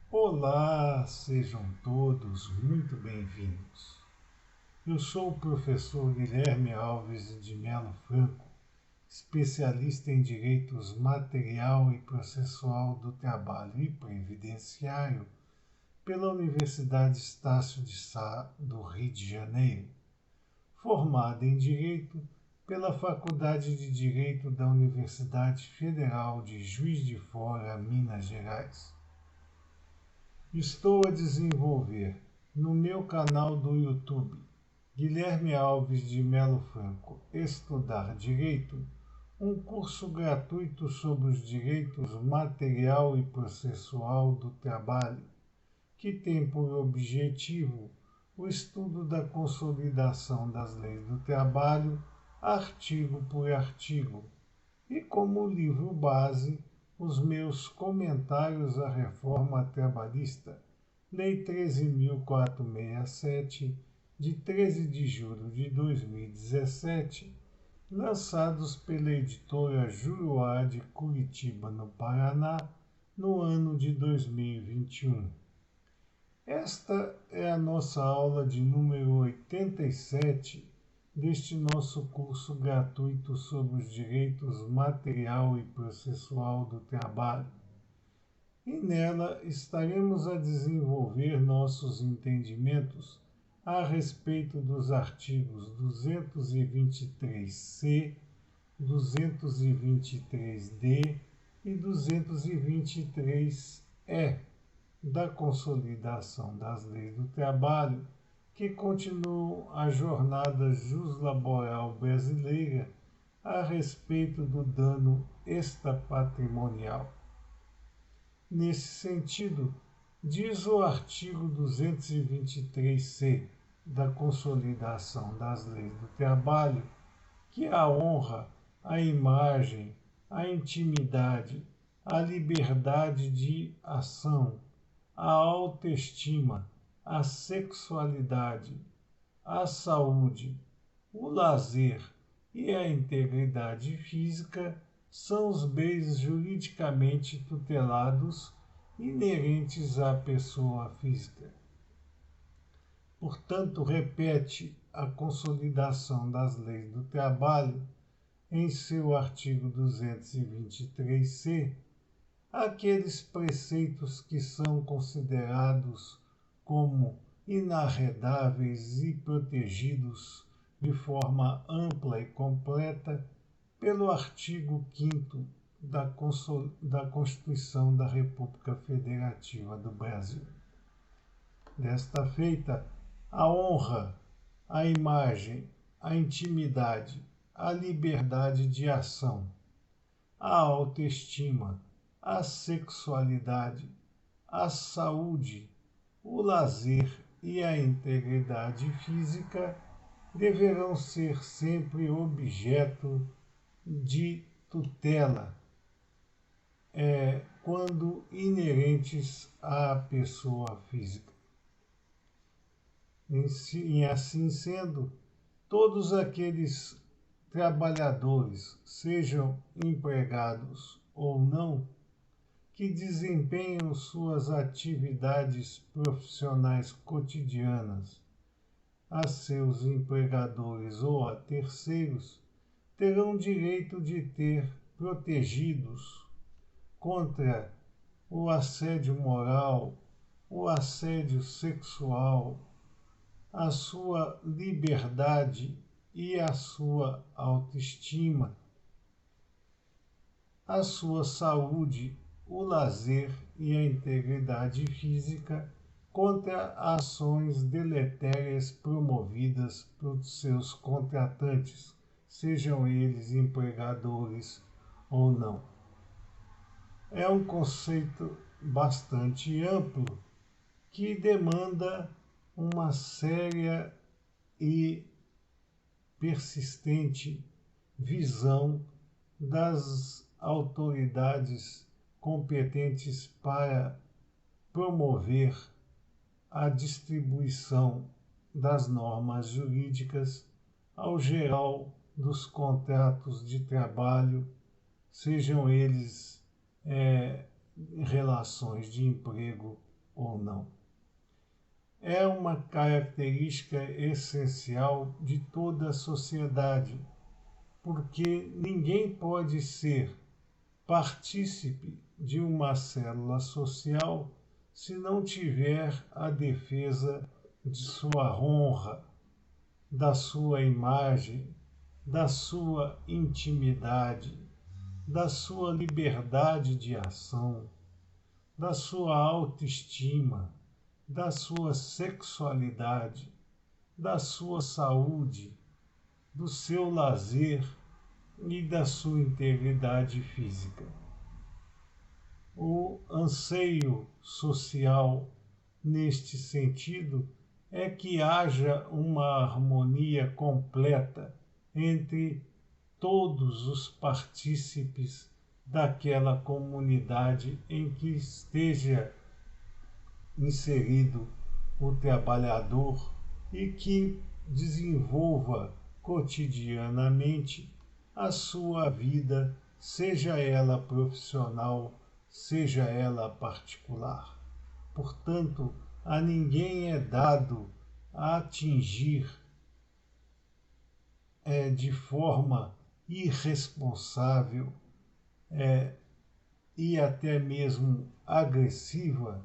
Olá, sejam todos muito bem-vindos. Eu sou o professor Guilherme Alves de Melo Franco, especialista em direitos material e processual do trabalho e previdenciário pela Universidade Estácio de Sá do Rio de Janeiro, formado em Direito pela Faculdade de Direito da Universidade Federal de Juiz de Fora, Minas Gerais. Estou a desenvolver no meu canal do YouTube, Guilherme Alves de Melo Franco, Estudar Direito, um curso gratuito sobre os direitos material e processual do trabalho, que tem por objetivo o estudo da consolidação das leis do trabalho, artigo por artigo, e como livro base, os meus comentários à reforma trabalhista, Lei 13.467, de 13 de julho de 2017, lançados pela editora Juruá de Curitiba, no Paraná, no ano de 2021. Esta é a nossa aula de número 87 deste nosso curso gratuito sobre os direitos material e processual do trabalho. E nela estaremos a desenvolver nossos entendimentos a respeito dos artigos 223C, 223D e 223E da consolidação das leis do trabalho, que continuam a jornada juslaboral brasileira a respeito do dano extrapatrimonial. Nesse sentido, diz o artigo 223C da Consolidação das Leis do Trabalho que a honra, a imagem, a intimidade, a liberdade de ação, a autoestima, a sexualidade, a saúde, o lazer e a integridade física são os bens juridicamente tutelados inerentes à pessoa física. Portanto, repete a Consolidação das Leis do Trabalho, em seu artigo 223C, aqueles preceitos que são considerados como inarredáveis e protegidos de forma ampla e completa pelo artigo 5º da Constituição da República Federativa do Brasil. Desta feita, a honra, a imagem, a intimidade, a liberdade de ação, a autoestima, a sexualidade, a saúde, o lazer e a integridade física deverão ser sempre objeto de tutela, quando inerentes à pessoa física. E assim sendo, todos aqueles trabalhadores, sejam empregados ou não, que desempenham suas atividades profissionais cotidianas a seus empregadores ou a terceiros, terão direito de ter protegidos contra o assédio moral, o assédio sexual, a sua liberdade e a sua autoestima, a sua saúde, o lazer e a integridade física contra ações deletérias promovidas por seus contratantes, sejam eles empregadores ou não. É um conceito bastante amplo que demanda uma séria e persistente visão das autoridades competentes para promover a distribuição das normas jurídicas ao geral dos contratos de trabalho, sejam eles relações de emprego ou não. É uma característica essencial de toda a sociedade, porque ninguém pode ser partícipe de uma célula social se não tiver a defesa de sua honra, da sua imagem, da sua intimidade, da sua liberdade de ação, da sua autoestima, da sua sexualidade, da sua saúde, do seu lazer e da sua integridade física. O anseio social, neste sentido, é que haja uma harmonia completa entre todos os partícipes daquela comunidade em que esteja inserido o trabalhador e que desenvolva cotidianamente a sua vida, seja ela profissional, seja ela particular. Portanto, a ninguém é dado a atingir de forma irresponsável e até mesmo agressiva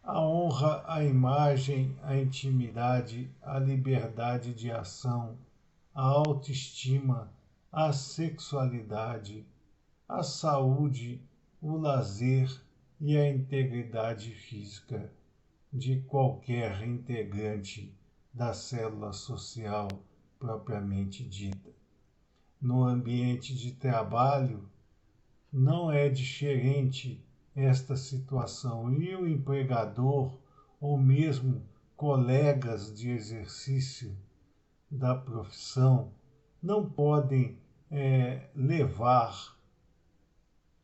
a honra, a imagem, a intimidade, a liberdade de ação, a autoestima, a sexualidade, a saúde, o lazer e a integridade física de qualquer integrante da célula social propriamente dita. No ambiente de trabalho, não é diferente esta situação e o empregador ou mesmo colegas de exercício da profissão não podem levar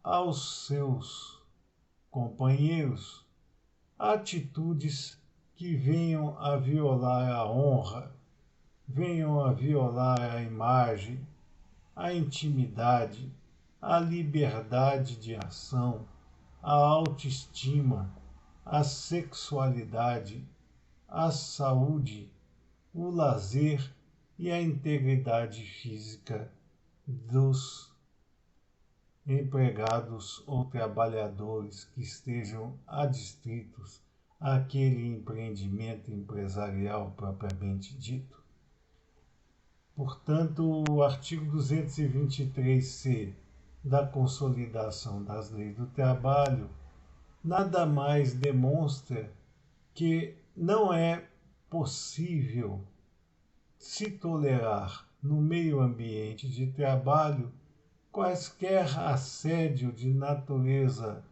aos seus companheiros atitudes que venham a violar a honra, venham a violar a imagem, a intimidade, a liberdade de ação, a autoestima, a sexualidade, a saúde, o lazer e a integridade física dos empregados ou trabalhadores que estejam adstritos àquele empreendimento empresarial propriamente dito. Portanto, o artigo 223-C da Consolidação das Leis do Trabalho nada mais demonstra que não é possível se tolerar no meio ambiente de trabalho quaisquer assédio de natureza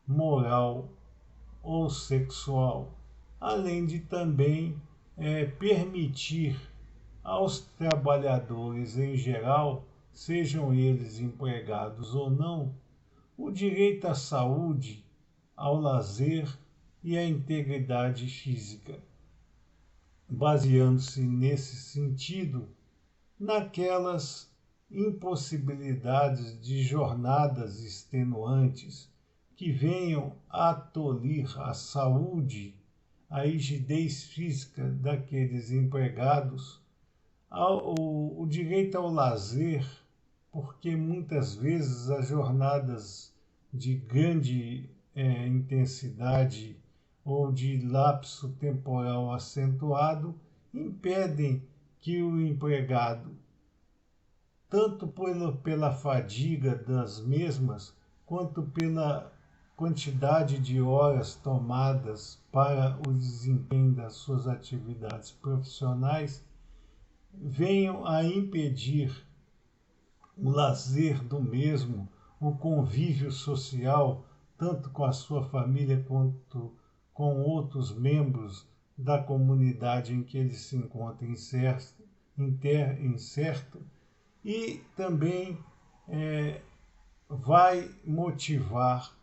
moral ou sexual, além de também permitir aos trabalhadores em geral, sejam eles empregados ou não, o direito à saúde, ao lazer e à integridade física, baseando-se nesse sentido naquelas impossibilidades de jornadas extenuantes que venham a tolir a saúde, a rigidez física daqueles empregados, o direito ao lazer, porque muitas vezes as jornadas de grande intensidade ou de lapso temporal acentuado impedem que o empregado, tanto pela fadiga das mesmas, quanto pela quantidade de horas tomadas para o desempenho das suas atividades profissionais, venham a impedir o lazer do mesmo, o convívio social, tanto com a sua família quanto com outros membros da comunidade em que ele se encontra incerto, e também vai motivar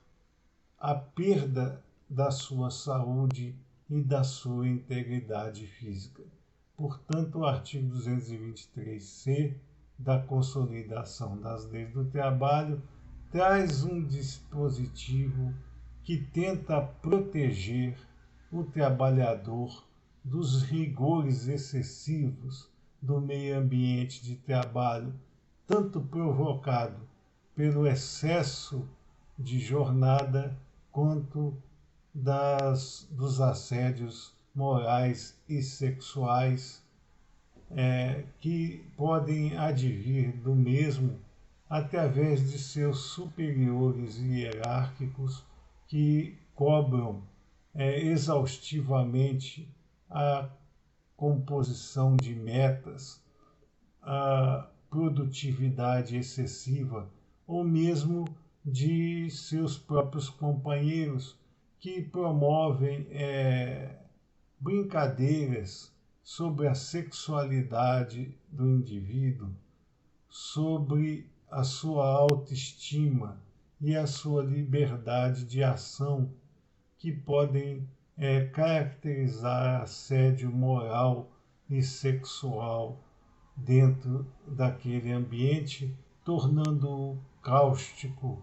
a perda da sua saúde e da sua integridade física. Portanto, o artigo 223-C da Consolidação das Leis do Trabalho traz um dispositivo que tenta proteger o trabalhador dos rigores excessivos do meio ambiente de trabalho, tanto provocado pelo excesso de jornada quanto dos assédios morais e sexuais que podem advir do mesmo através de seus superiores hierárquicos que cobram exaustivamente a composição de metas, a produtividade excessiva ou mesmo de seus próprios companheiros que promovem brincadeiras sobre a sexualidade do indivíduo, sobre a sua autoestima e a sua liberdade de ação, que podem caracterizar assédio moral e sexual dentro daquele ambiente, tornando-o cáustico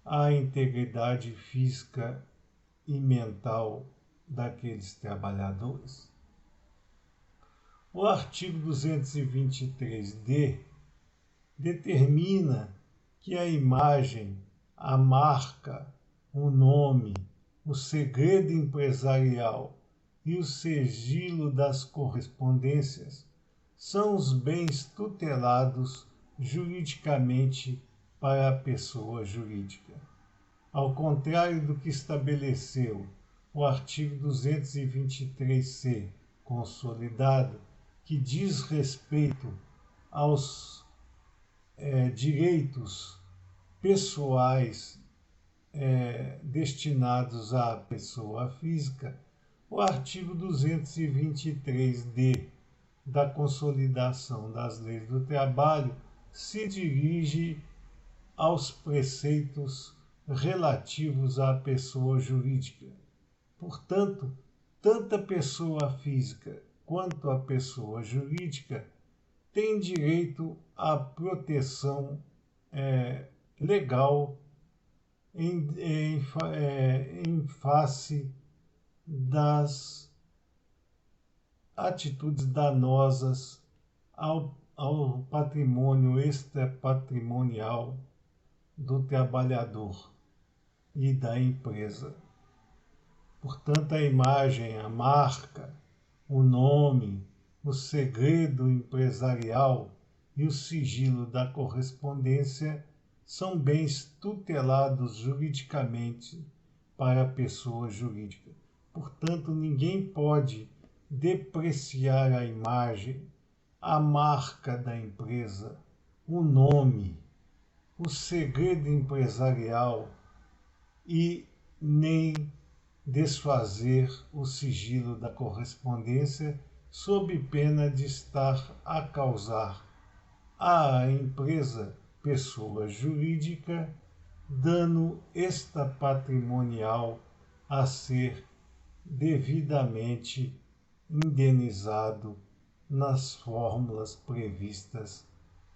à integridade física e mental daqueles trabalhadores. O artigo 223-D determina que a imagem, a marca, o nome, o segredo empresarial e o sigilo das correspondências são os bens tutelados juridicamente para a pessoa jurídica. Ao contrário do que estabeleceu o artigo 223-C consolidado, que diz respeito aos direitos pessoais destinados à pessoa física, o artigo 223-D da Consolidação das Leis do Trabalho se dirige aos preceitos relativos à pessoa jurídica. Portanto, tanto a pessoa física quanto a pessoa jurídica têm direito à proteção legal em face das atitudes danosas ao patrimônio extrapatrimonial do trabalhador e da empresa. Portanto, a imagem, a marca, o nome, o segredo empresarial e o sigilo da correspondência são bens tutelados juridicamente para a pessoa jurídica. Portanto, ninguém pode depreciar a imagem, a marca da empresa, o nome, o segredo empresarial e nem desfazer o sigilo da correspondência sob pena de estar a causar à empresa, pessoa jurídica, dano extrapatrimonial a ser devidamente indenizado nas fórmulas previstas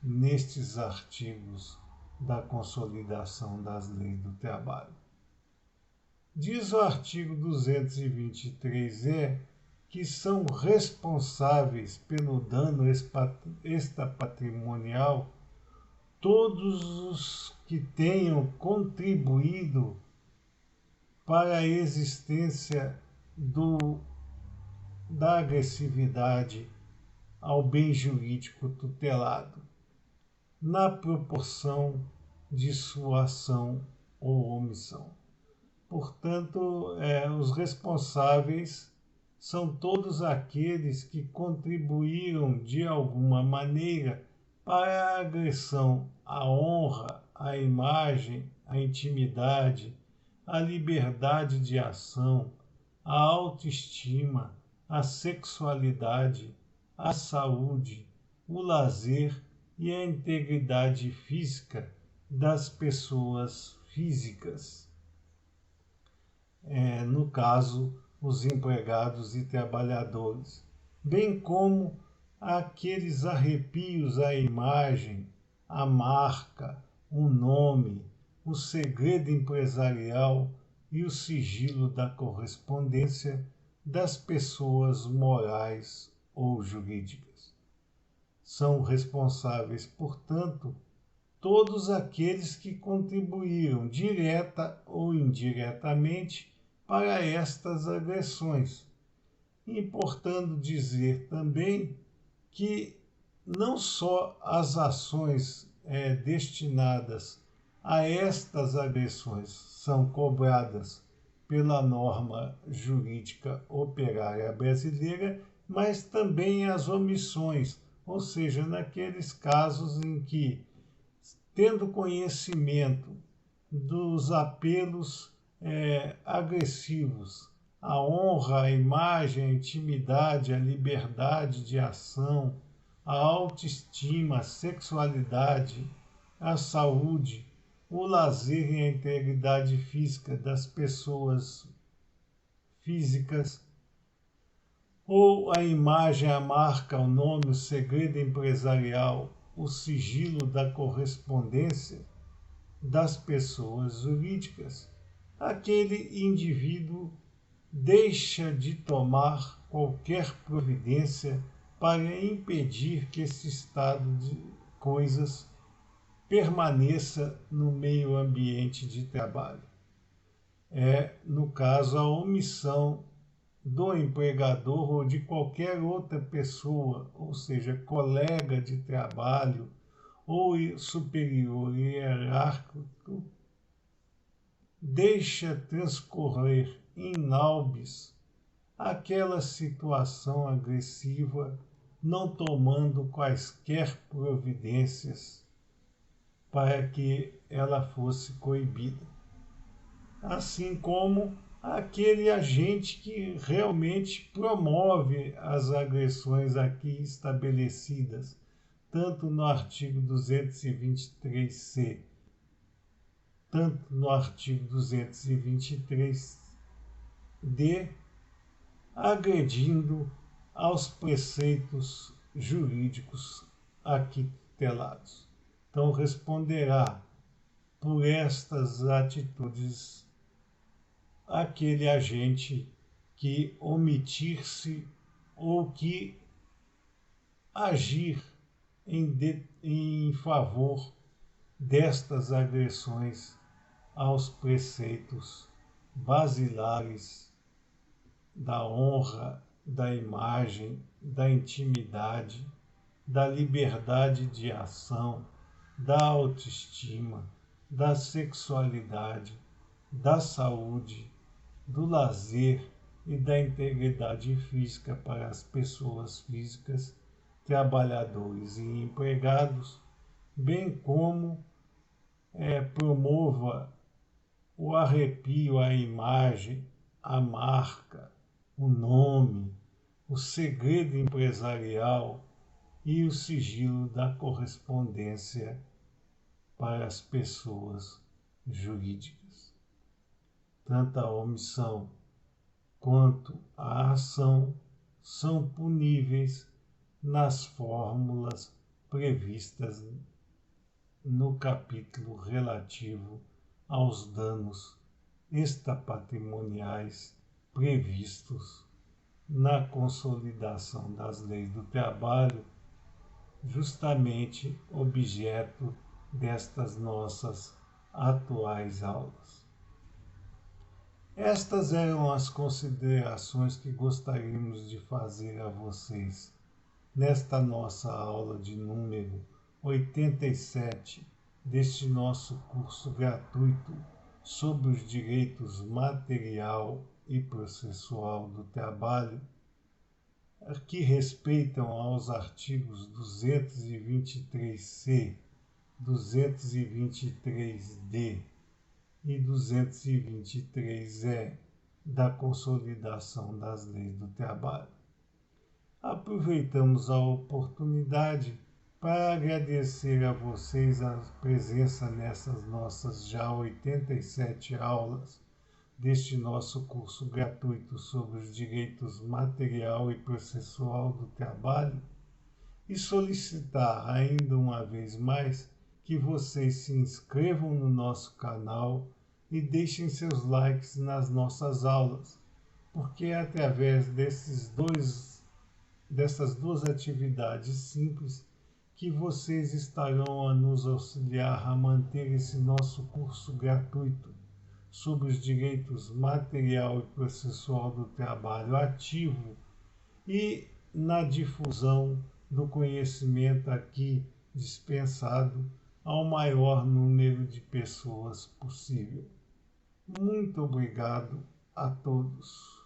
nestes artigos da Consolidação das Leis do Trabalho. Diz o artigo 223-E que são responsáveis pelo dano extrapatrimonial todos os que tenham contribuído para a existência da agressividade ao bem jurídico tutelado, na proporção de sua ação ou omissão. Portanto, os responsáveis são todos aqueles que contribuíram de alguma maneira para a agressão à honra, à imagem, à intimidade, à liberdade de ação, à autoestima, à sexualidade, à saúde, o lazer e a integridade física das pessoas físicas. No caso, os empregados e trabalhadores, bem como aqueles arrepios à imagem, à marca, o nome, o segredo empresarial e o sigilo da correspondência das pessoas morais ou jurídicas. São responsáveis, portanto, todos aqueles que contribuíram direta ou indiretamente para estas agressões, importando dizer também que não só as ações destinadas a estas agressões são cobradas pela norma jurídica operária brasileira, mas também as omissões, ou seja, naqueles casos em que, tendo conhecimento dos apelos agressivos à honra, à imagem, à intimidade, à liberdade de ação, à autoestima, à sexualidade, à saúde, o lazer e a integridade física das pessoas físicas, ou a imagem, a marca, o nome, o segredo empresarial, o sigilo da correspondência das pessoas jurídicas, aquele indivíduo deixa de tomar qualquer providência para impedir que esse estado de coisas permaneça no meio ambiente de trabalho. No caso, a omissão do empregador ou de qualquer outra pessoa, ou seja, colega de trabalho ou superior hierárquico, deixa transcorrer inaubis aquela situação agressiva, não tomando quaisquer providências para que ela fosse coibida. Assim como aquele agente que realmente promove as agressões aqui estabelecidas, tanto no artigo 223C, tanto no artigo 223D, agredindo aos preceitos jurídicos aqui tutelados. Então, responderá por estas atitudes aquele agente que omitir-se ou que agir em favor destas agressões aos preceitos basilares da honra, da imagem, da intimidade, da liberdade de ação, da autoestima, da sexualidade, da saúde, do lazer e da integridade física para as pessoas físicas, trabalhadores e empregados, bem como promova o arrepio à imagem, à marca, o nome, o segredo empresarial e o sigilo da correspondência para as pessoas jurídicas. Tanto a omissão quanto a ação são puníveis nas fórmulas previstas no capítulo relativo aos danos extrapatrimoniais previstos na consolidação das leis do trabalho, justamente objeto destas nossas atuais aulas. Estas eram as considerações que gostaríamos de fazer a vocês nesta nossa aula de número 87 deste nosso curso gratuito sobre os direitos material e processual do trabalho, que respeitam aos artigos 223C, 223D e 223E da Consolidação das Leis do Trabalho. Aproveitamos a oportunidade para agradecer a vocês a presença nessas nossas já 87 aulas deste nosso curso gratuito sobre os direitos material e processual do trabalho e solicitar ainda uma vez mais que vocês se inscrevam no nosso canal e deixem seus likes nas nossas aulas, porque é através dessas duas atividades simples que vocês estarão a nos auxiliar a manter esse nosso curso gratuito sobre os direitos material e processual do trabalho ativo e na difusão do conhecimento aqui dispensado ao maior número de pessoas possível. Muito obrigado a todos.